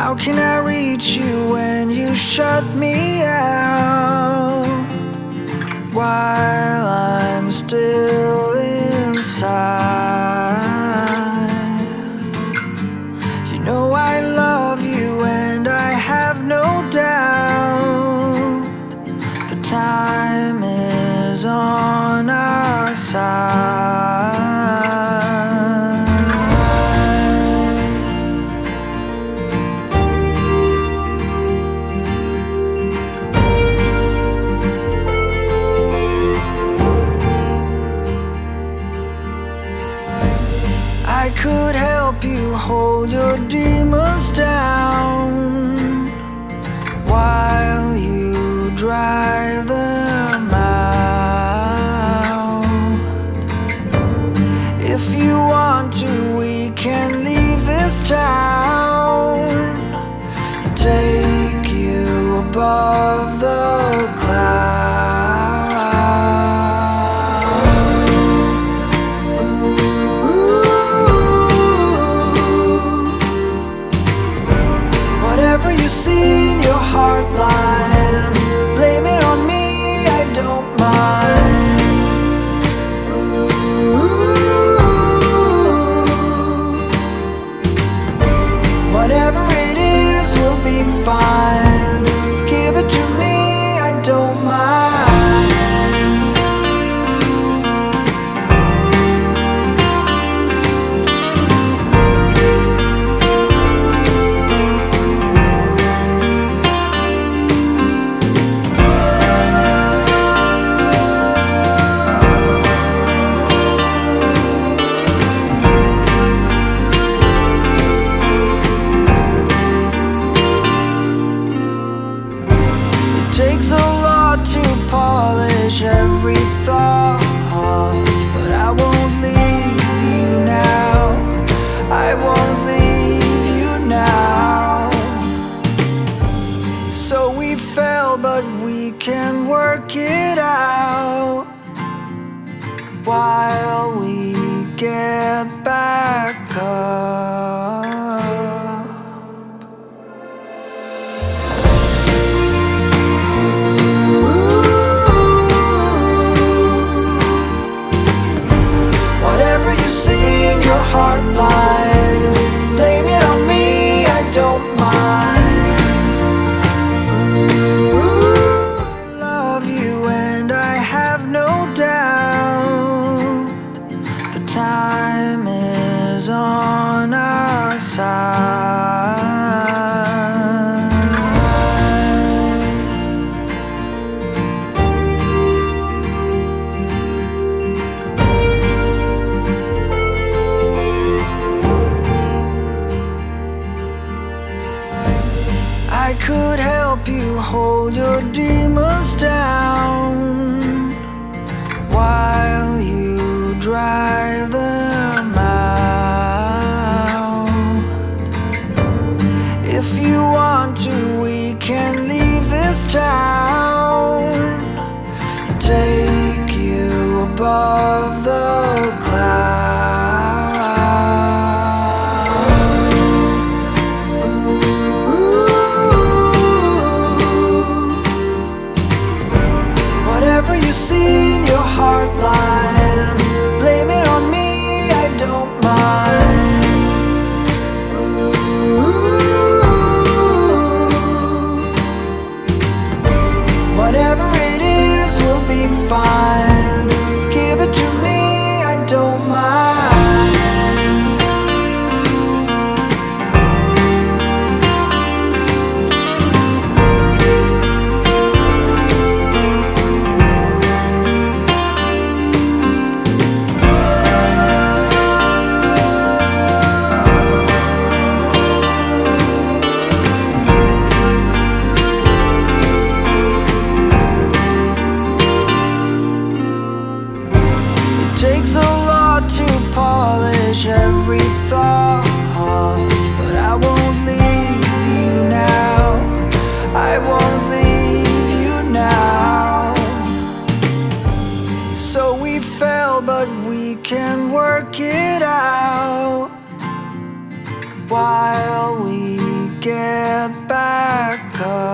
How can I reach you when you shut me out? While I'm still inside, you know I love you and I have no doubt. The time is on our side. I could help you hold your demons down while you drive them out. If you want to, we can leave this town and take you above the clouds. Whatever you see in your heart line, blame it on me, I don't mind. Whatever it is will be fine. Give it to me, I don't mind. Takes a lot to polish every thought, but I won't leave you now. I won't leave you now. So we fell, but we can work it out while we get back up. Your heart line, blame it on me, I don't mind. I love you and I have no doubt. The time is on our side. I could help you hold your demons down while you drive them out. If you want to, we can leave this town and take you above the clouds. Whatever you see in your heart line, blame it on me, I don't mind. cup.